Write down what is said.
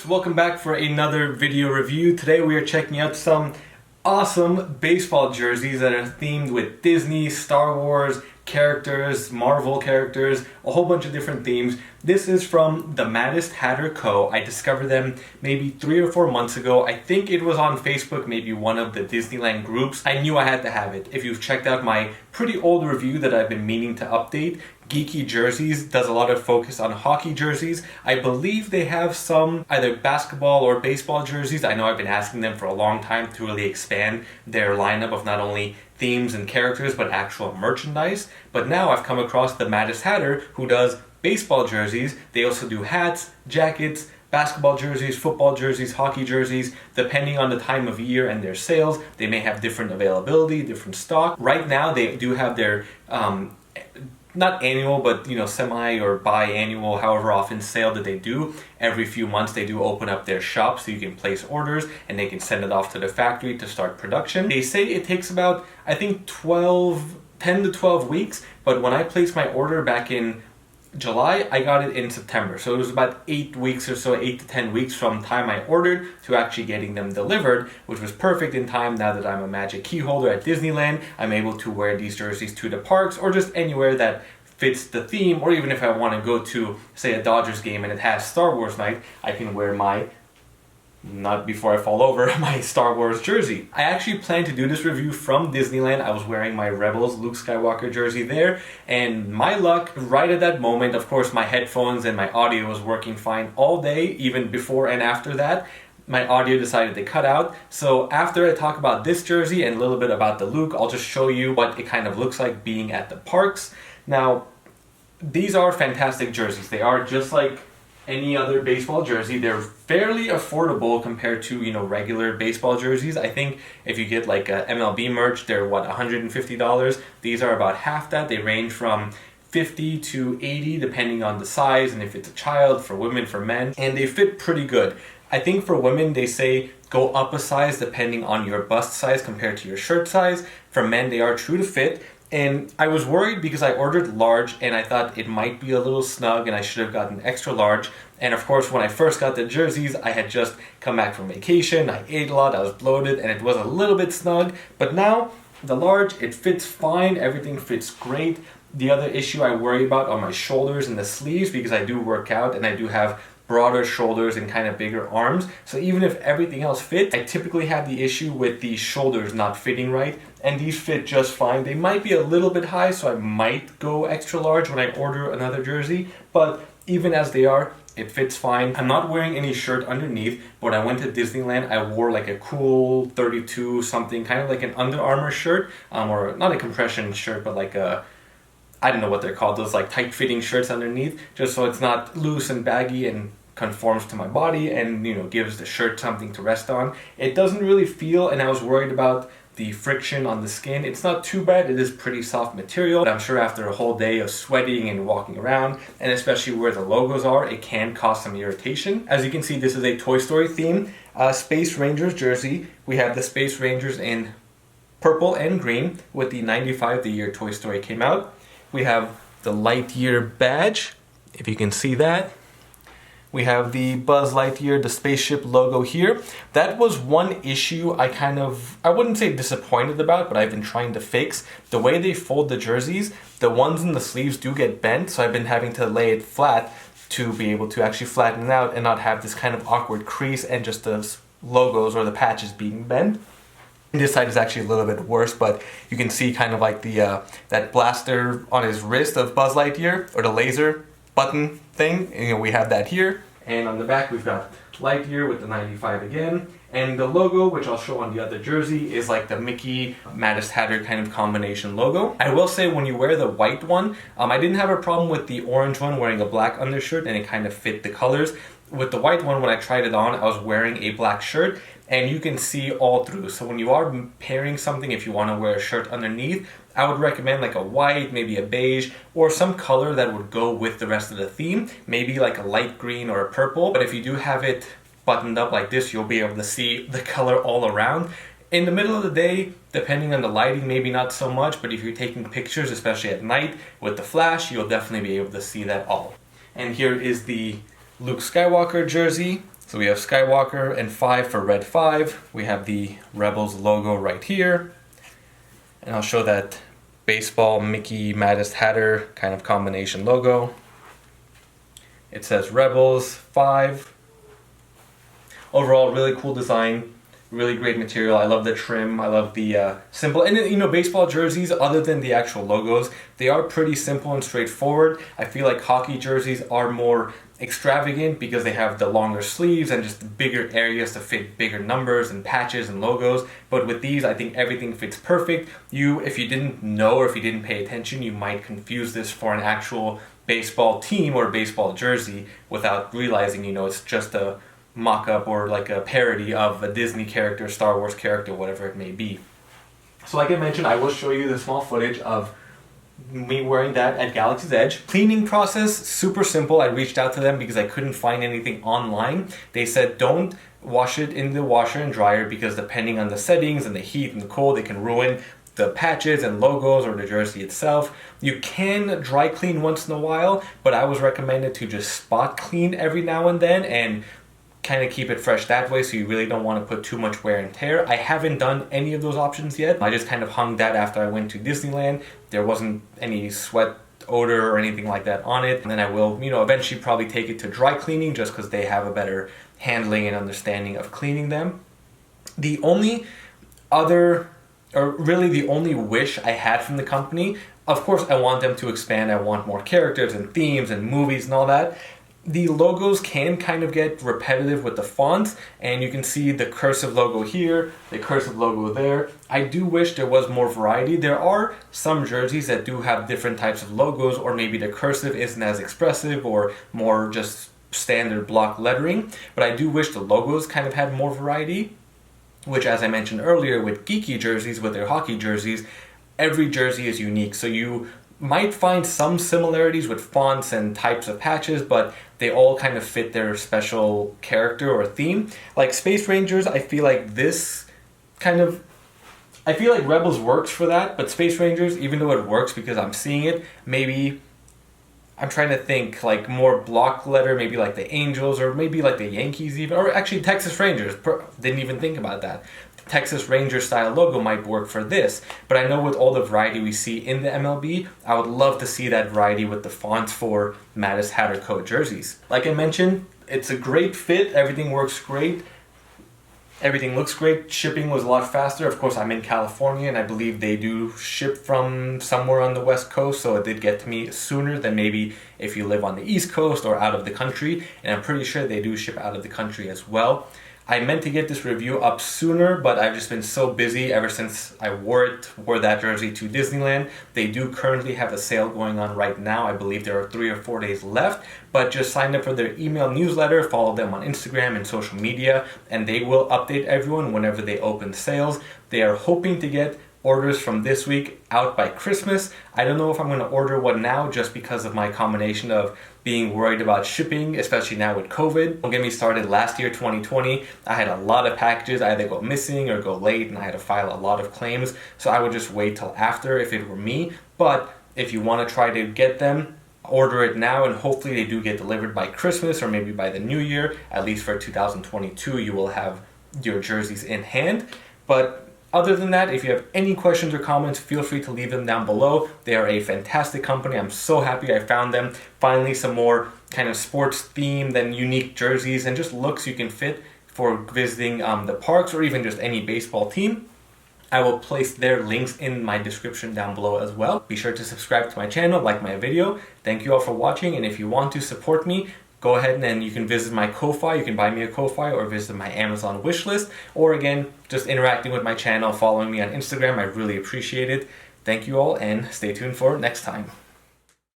welcome back for another video review. Today we are checking out some awesome baseball jerseys that are themed with Disney, Star Wars characters, Marvel characters, a whole bunch of different themes. This is from the Maddest Hatter Co. I discovered them maybe 3 or 4 months ago. I think it was on Facebook, maybe one of the Disneyland groups. I knew I had to have it. If you've checked out my pretty old review that I've been meaning to update, Geeky Jerseys does a lot of focus on hockey jerseys. I believe they have some either basketball or baseball jerseys. I know I've been asking them for a long time to really expand their lineup of not only themes and characters but actual merchandise. But now I've come across the Maddest Hatter, who does baseball jerseys. They also do hats, jackets, basketball jerseys, football jerseys, hockey jerseys. Depending on the time of year and their sales, they may have different availability, different stock. Right now they do have their not annual, but semi or biannual, however often sale that they do. Every few months they do open up their shop so you can place orders and they can send it off to the factory to start production. They say it takes about, I think 10 to 12 weeks, but when I placed my order back in July, I got it in September. So it was about 8 weeks or so, 8 to 10 weeks from the time I ordered to actually getting them delivered, which was perfect in time. Now that I'm a Magic Key holder at Disneyland, I'm able to wear these jerseys to the parks or just anywhere that fits the theme, or even if I want to go to, say, a Dodgers game and it has Star Wars night, I can wear my, not before I fall over, my Star Wars jersey. I actually planned to do this review from Disneyland. I was wearing my Rebels Luke Skywalker jersey there, and my luck, right at that moment, of course my headphones and my audio was working fine all day, even before and after that. My audio decided to cut out. So after I talk about this jersey and a little bit about the Luke, I'll just show you what it kind of looks like being at the parks. Now, these are fantastic jerseys. They are just like any other baseball jersey. They're fairly affordable compared to, regular baseball jerseys. I think if you get like a MLB merch, they're $150. These are about half that. They range from $50 to $80 depending on the size and if it's a child, for women, for men, and they fit pretty good. I think for women, they say go up a size depending on your bust size compared to your shirt size. For men, they are true to fit. And I was worried because I ordered large and I thought it might be a little snug and I should have gotten extra large. And of course, when I first got the jerseys, I had just come back from vacation, I ate a lot, I was bloated, and it was a little bit snug. But now, the large, it fits fine, everything fits great. The other issue I worry about are my shoulders and the sleeves, because I do work out and I do have broader shoulders and kind of bigger arms. So even if everything else fits, I typically have the issue with the shoulders not fitting right, and these fit just fine. They might be a little bit high, so I might go extra large when I order another jersey, but even as they are, it fits fine. I'm not wearing any shirt underneath, but when I went to Disneyland, I wore like a cool 32 something, kind of like an Under Armour shirt, or not a compression shirt, but like a, I don't know what they're called, those like tight fitting shirts underneath, just so it's not loose and baggy and conforms to my body and gives the shirt something to rest on. It doesn't really feel, and I was worried about the friction on the skin. It's not too bad, it is pretty soft material, but I'm sure after a whole day of sweating and walking around, and especially where the logos are, it can cause some irritation. As you can see, this is a Toy Story theme Space Rangers jersey. We have the Space Rangers in purple and green with the 95, the year Toy Story came out. We have the Lightyear badge, if you can see that. We have the Buzz Lightyear, the spaceship logo here. That was one issue I wouldn't say disappointed about, but I've been trying to fix. The way they fold the jerseys, the ones in the sleeves do get bent, so I've been having to lay it flat to be able to actually flatten it out and not have this kind of awkward crease and just the logos or the patches being bent. This side is actually a little bit worse, but you can see kind of like the that blaster on his wrist of Buzz Lightyear, or the laser button thing, and we have that here. And on the back we've got Lightyear with the 95 again, and the logo, which I'll show on the other jersey, is like the Mickey Maddest Hatter kind of combination logo. I will say when you wear the white one, I didn't have a problem with the orange one wearing a black undershirt and it kind of fit the colors. With the white one, when I tried it on, I was wearing a black shirt and you can see all through. So when you are pairing something, if you want to wear a shirt underneath, I would recommend like a white, maybe a beige, or some color that would go with the rest of the theme. Maybe like a light green or a purple. But if you do have it buttoned up like this, you'll be able to see the color all around. In the middle of the day, depending on the lighting, maybe not so much, but if you're taking pictures, especially at night with the flash, you'll definitely be able to see that all. And here is the Luke Skywalker jersey. So we have Skywalker and 5 for red 5. We have the Rebels logo right here. And I'll show that baseball Mickey Maddest Hatter kind of combination logo. It says Rebels 5. Overall, really cool design. Really great material. I love the trim. I love the simple, and you know, baseball jerseys, other than the actual logos, they are pretty simple and straightforward. I feel like hockey jerseys are more extravagant because they have the longer sleeves and just bigger areas to fit bigger numbers and patches and logos. But with these, I think everything fits perfect. If you didn't know or if you didn't pay attention, you might confuse this for an actual baseball team or baseball jersey without realizing, you know, it's just a mock-up or like a parody of a Disney character, Star Wars character, whatever it may be. So like I mentioned, I will show you the small footage of me wearing that at Galaxy's Edge. Cleaning process, super simple. I reached out to them because I couldn't find anything online. They said don't wash it in the washer and dryer because depending on the settings and the heat and the cold, it can ruin the patches and logos or the jersey itself. You can dry clean once in a while, but I was recommended to just spot clean every now and then and kind of keep it fresh that way, so you really don't want to put too much wear and tear. I haven't done any of those options yet. I just kind of hung that after I went to Disneyland. There wasn't any sweat odor or anything like that on it. And then I will, you know, eventually probably take it to dry cleaning just because they have a better handling and understanding of cleaning them. The only other, or really the only wish I had from the company, of course I want them to expand. I want more characters and themes and movies and all that. The logos can kind of get repetitive with the fonts, and you can see the cursive logo here, the cursive logo there. I do wish there was more variety. There are some jerseys that do have different types of logos, or maybe the cursive isn't as expressive or more just standard block lettering, but I do wish the logos kind of had more variety, which, as I mentioned earlier, with geeky jerseys, with their hockey jerseys, every jersey is unique. So you might find some similarities with fonts and types of patches, but they all kind of fit their special character or theme. Like Space Rangers, I feel like Rebels works for that, but Space Rangers, even though it works because I'm seeing it, maybe I'm trying to think like more block letter, maybe like the Angels or maybe like the Yankees even, or actually Texas Rangers, didn't even think about that. Texas Ranger style logo might work for this, but I know with all the variety we see in the MLB, I would love to see that variety with the fonts for Maddest Hatter Co. jerseys. Like I mentioned, it's a great fit, everything works great, everything looks great. Shipping was a lot faster. Of course, I'm in California and I believe they do ship from somewhere on the West Coast, so it did get to me sooner than maybe if you live on the East Coast or out of the country, and I'm pretty sure they do ship out of the country as well. I meant to get this review up sooner, but I've just been so busy ever since I wore that jersey to Disneyland. They do currently have a sale going on right now. I believe there are 3 or 4 days left, but just sign up for their email newsletter, follow them on Instagram and social media, and they will update everyone whenever they open sales. They are hoping to get orders from this week out by Christmas. I don't know if I'm going to order one now just because of my combination of being worried about shipping, especially now with COVID. Don't get me started, last year, 2020, I had a lot of packages either go missing or go late, and I had to file a lot of claims, so I would just wait till after if it were me. But if you want to try to get them, order it now, and hopefully they do get delivered by Christmas or maybe by the new year. At least for 2022, you will have your jerseys in hand. But other than that, if you have any questions or comments, feel free to leave them down below. They are a fantastic company. I'm so happy I found them. Finally, some more kind of sports themed and unique jerseys and just looks you can fit for visiting the parks or even just any baseball team. I will place their links in my description down below as well. Be sure to subscribe to my channel, like my video. Thank you all for watching, and if you want to support me, go ahead and you can visit my Ko-Fi. You can buy me a Ko-Fi or visit my Amazon wishlist, or again, just interacting with my channel, following me on Instagram. I really appreciate it. Thank you all, and stay tuned for next time.